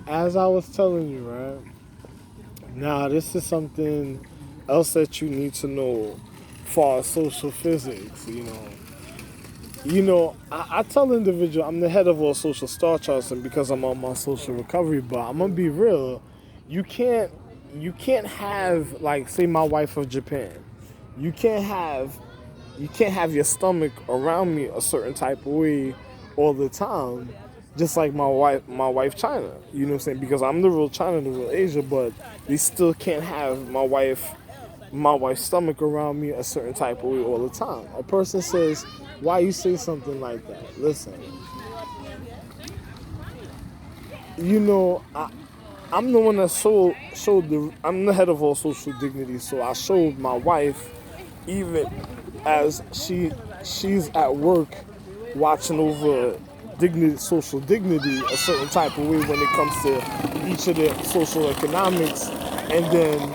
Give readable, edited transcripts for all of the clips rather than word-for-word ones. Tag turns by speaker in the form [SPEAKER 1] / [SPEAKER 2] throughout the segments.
[SPEAKER 1] as I was telling you, right? Now, this is something else that you need to know for social physics. I tell individual I'm the head of all social star charts, and because I'm on my social recovery, but I'm gonna be real. You can't, you can't have like say my wife of Japan. You can't have, you can't have your stomach around me a certain type of way all the time. Just like my wife China. You know what I'm saying? Because I'm the real China, the real Asia, but they still can't have my wife's stomach around me a certain type of way all the time. A person says, why you say something like that? Listen, I'm the one that I'm the head of all social dignity, so I showed my wife, even as she's at work watching over social dignity a certain type of way when it comes to each of the social economics, and then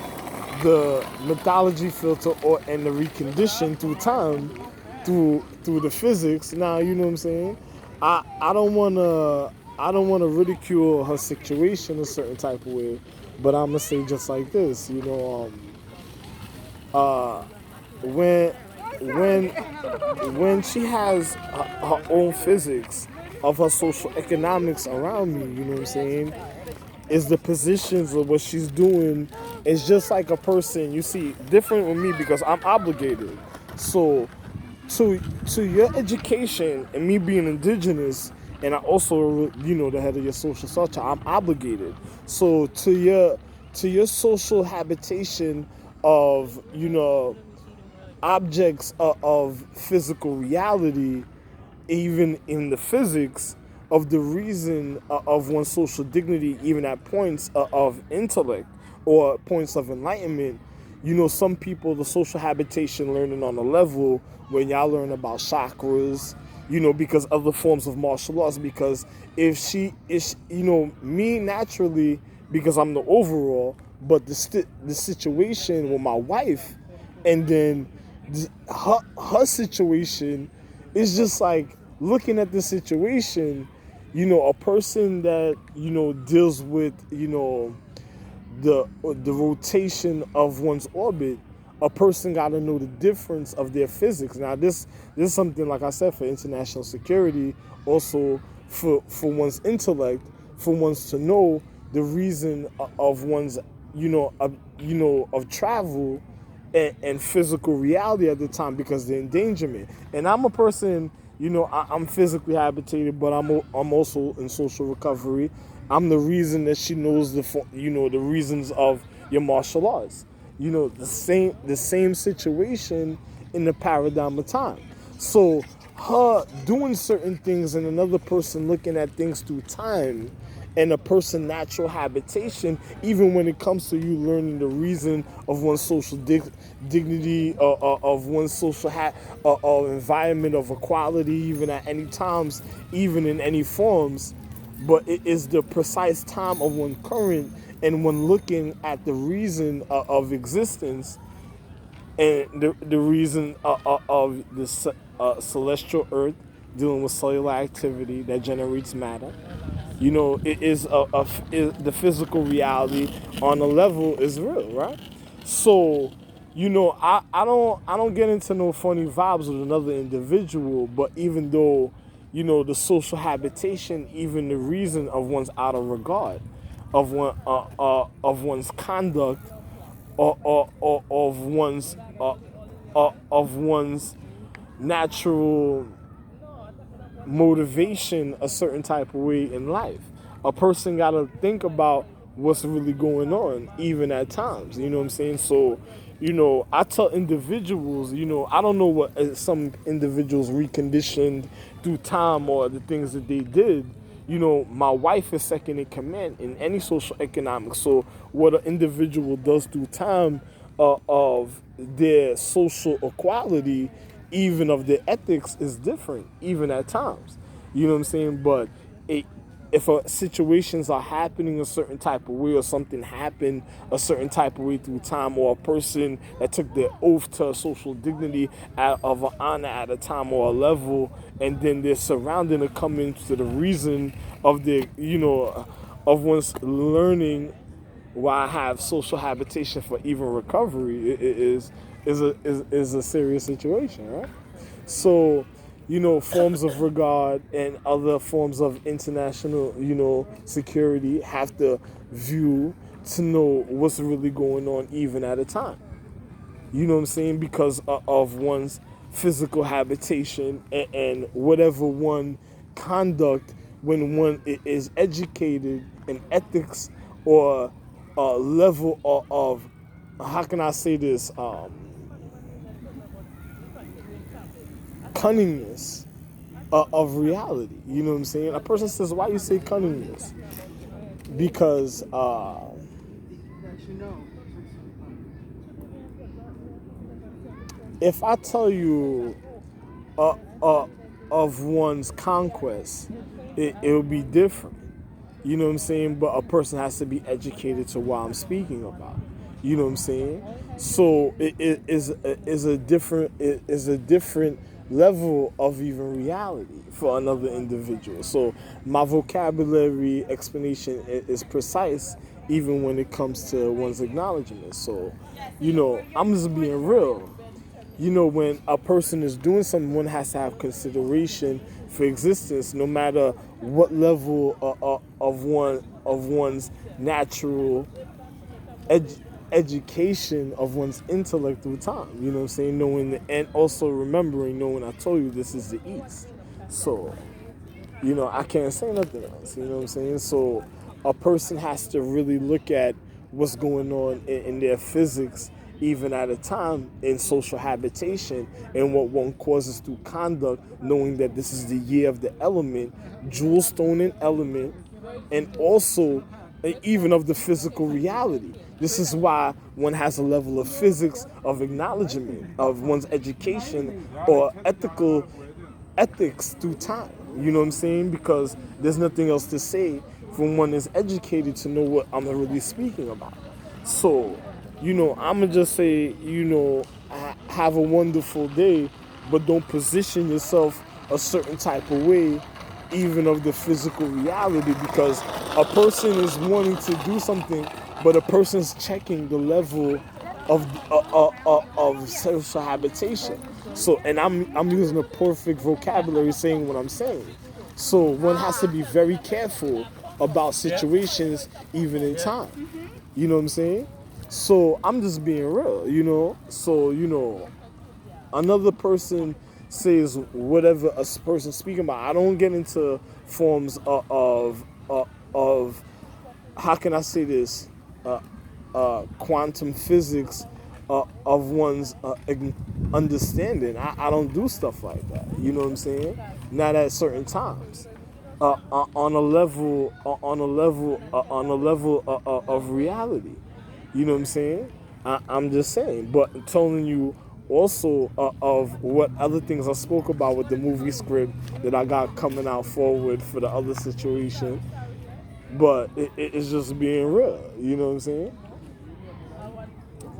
[SPEAKER 1] the mythology filter and the recondition through time, through the physics. Now you know what I'm saying. I don't wanna ridicule her situation a certain type of way, but I'm gonna say just like this. When when when she has her own physics of her social economics around me, you know what I'm saying, is the positions of what she's doing is just like a person. You see, different with me because I'm obligated. So to your education and me being indigenous, and I also the head of your social structure, I'm obligated. So to your social habitation of objects of physical reality, even in the physics of the reason of one's social dignity, even at points of intellect or points of enlightenment. Some people, the social habitation learning on a level when y'all learn about chakras, because other forms of martial arts. Because if she is, me naturally, because I'm the overall, but the situation with my wife, and then her situation is just like looking at the situation. A person that deals with the rotation of one's orbit. A person got to know the difference of their physics. Now, this is something, like I said, for international security, also for one's intellect, for one's to know the reason of one's of travel and physical reality at the time, because the endangerment. And I'm a person, I'm physically habitated, but I'm also in social recovery. I'm the reason that she knows the reasons of your martial arts. The same situation in the paradigm of time. So her doing certain things and another person looking at things through time, and a person natural habitation, even when it comes to you learning the reason of one's social dignity, of one's social environment of equality, even at any times, even in any forms. But it is the precise time of one current, and when looking at the reason of existence, and the reason of the celestial earth dealing with cellular activity that generates matter. It is the physical reality on a level is real, right? So, I don't get into no funny vibes with another individual, but even though, the social habitation, even the reason of one's outer regard, of one's conduct, or of one's natural motivation a certain type of way in life. A person got to think about what's really going on, even at times. You know what I'm saying? So, I tell individuals, I don't know what some individuals reconditioned through time or the things that they did. My wife is second in command in any social economics. So, what an individual does through time of their social equality, even of their ethics, is different, even at times. You know what I'm saying? But it, if situations are happening a certain type of way, or something happened a certain type of way through time, or a person that took their oath to social dignity of an honor at a time or a level, and then they're surrounding to come into the reason of their, of one's learning why have social habitation for even recovery is a serious situation, right? So, forms of regard and other forms of international, security have to view to know what's really going on even at a time. You know what I'm saying? Because of one's physical habitation and whatever one conduct when one is educated in ethics or a level of how can I say this, cunningness of reality. You know what I'm saying? A person says, why you say cunningness? Because if I tell you of one's conquest, it'll be different. You know what I'm saying? But a person has to be educated to what I'm speaking about. You know what I'm saying? So it is a different level of even reality for another individual. So my vocabulary explanation is precise even when it comes to one's acknowledgement. So, I'm just being real. When a person is doing something, one has to have consideration for existence, no matter what level of one's natural education of one's intellect through time. You know what I'm saying? And also knowing I told you this is the East. So, I can't say nothing else. You know what I'm saying? So, a person has to really look at what's going on in their physics even at a time in social habitation and what one causes through conduct, knowing that this is the year of the element, jewel stone and element, and also even of the physical reality. This is why one has a level of physics, of acknowledgement, of one's education or ethics through time. You know what I'm saying? Because there's nothing else to say when one is educated to know what I'm really speaking about. So, I'ma just say, have a wonderful day, but don't position yourself a certain type of way, even of the physical reality, because a person is wanting to do something, but a person's checking the level of social habitation. So, and I'm using a perfect vocabulary saying what I'm saying. So one has to be very careful about situations, even in time. You know what I'm saying? So I'm just being real, So, another person says whatever a person speaking about. I don't get into forms of how can I say this, quantum physics of one's understanding. I don't do stuff like that. You know what I'm saying? Not at certain times. On a level of reality. You know what I'm saying? I'm just saying, but telling you also of what other things I spoke about with the movie script that I got coming out forward for the other situation. But it's just being real. You know what I'm saying?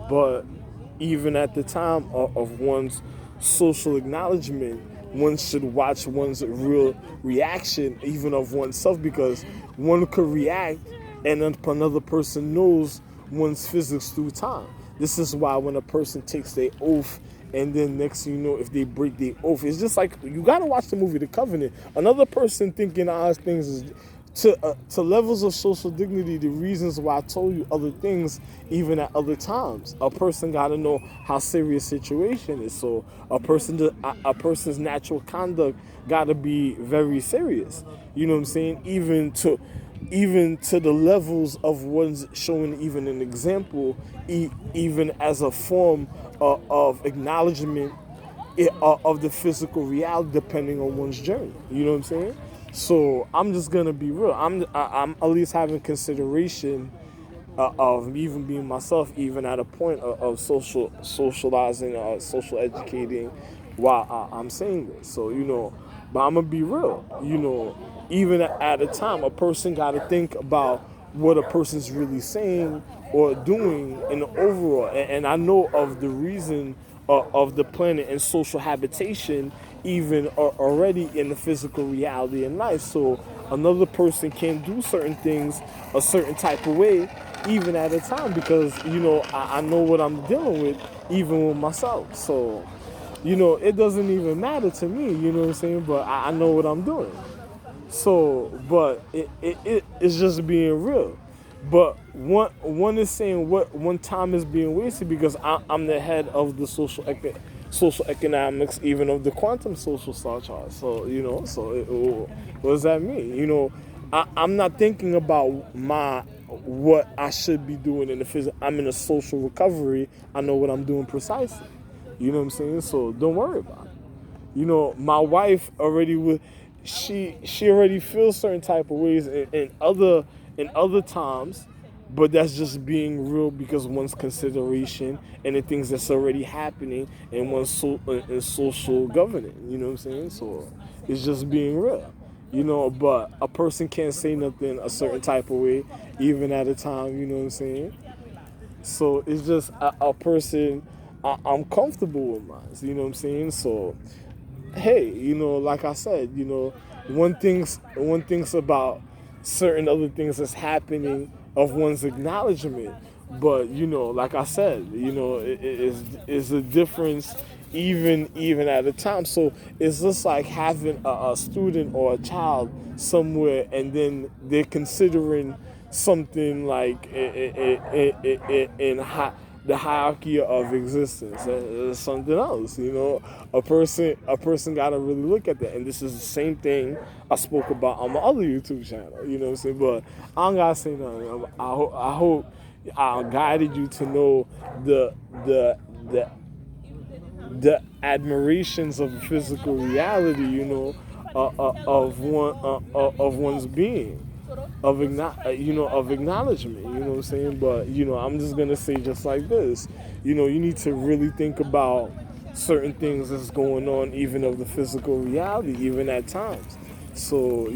[SPEAKER 1] But even at the time of one's social acknowledgement, one should watch one's real reaction, even of oneself, because one could react and another person knows one's physics through time. This is why when a person takes their oath and then next thing you know, if they break their oath, it's just like, you gotta watch the movie The Covenant. Another person thinking things is to levels of social dignity, the reasons why I told you other things even at other times. A person got to know how serious situation is. So a person's natural conduct got to be very serious. You know what I'm saying? Even to the levels of one's showing even an example, even as a form of acknowledgement of the physical reality, depending on one's journey. You know what I'm saying? So I'm just gonna be real. I'm at least having consideration of even being myself, even at a point of socializing, social educating, while I'm saying this. So but I'm gonna be real. Even at a time, a person got to think about what a person's really saying or doing in the overall. And I know of the reason of the planet and social habitation even already in the physical reality in life. So another person can do certain things a certain type of way, even at a time, because I know what I'm dealing with, even with myself. So it doesn't even matter to me. You know what I'm saying? But I know what I'm doing. So, but it's just being real. But one is saying what one time is being wasted because I'm the head of the social economics, even of the quantum social star chart. So what does that mean? I'm not thinking about what I should be doing in the physical. I'm in a social recovery. I know what I'm doing precisely. You know what I'm saying? So don't worry about it. My wife already would. She already feels certain type of ways in other times, but that's just being real because one's consideration and the things that's already happening in one's in social governing. You know what I'm saying? So it's just being real. But a person can't say nothing a certain type of way, even at a time. You know what I'm saying? So it's just a person. I'm comfortable with mine. You know what I'm saying? So hey, like I said, one thinks about certain other things that's happening of one's acknowledgement. But like I said, is a difference even at a time. So it's just like having a student or a child somewhere, and then they're considering something like the hierarchy of existence. It's something else. A person got to really look at that. And this is the same thing I spoke about on my other YouTube channel. You know what I'm saying? But I don't gotta say nothing. I hope I guided you to know the admirations of physical reality. Of one's being. Of acknowledgement, you know what I'm saying? But I'm just gonna say just like this, you need to really think about certain things that's going on, even of the physical reality, even at times. So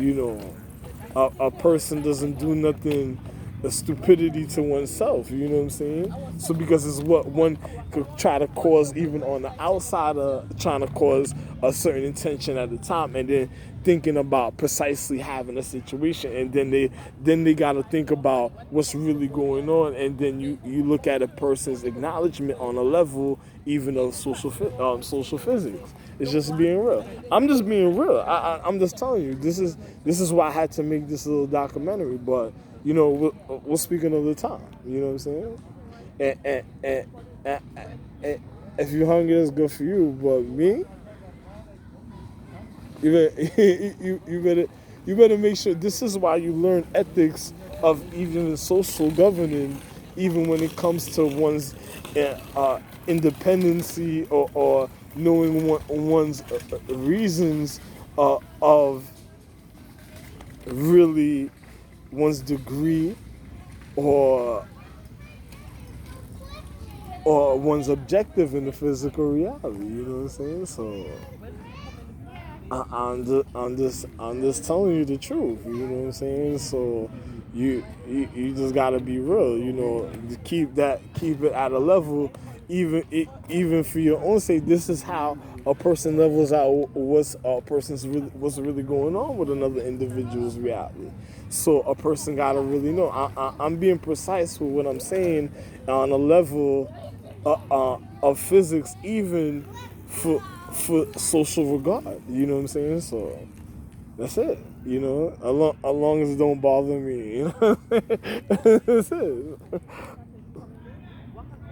[SPEAKER 1] a person doesn't do nothing a stupidity to oneself, you know what I'm saying? So because it's what one could try to cause even on the outside of trying to cause a certain intention at the time, and then thinking about precisely having a situation, and then they got to think about what's really going on, and then you look at a person's acknowledgement on a level even of social physics. It's just being real. I'm just being real. I'm just telling you, this is why I had to make this little documentary. But we'll speak another time. You know what I'm saying? And if you're hungry, that's good for you. But me, you better make sure. This is why you learn ethics of even social governing, even when it comes to one's independency, or knowing one's reasons of really one's degree or one's objective in the physical reality. You know what I'm saying? So I'm just telling you the truth. You know what I'm saying? So you just gotta be real. Keep it at a level, even for your own sake. This is how a person levels out what's really going on with another individual's reality. So a person gotta really know. I'm being precise with what I'm saying on a level of physics, even for social regard. You know what I'm saying? So that's it. As long as it don't bother me. That's it.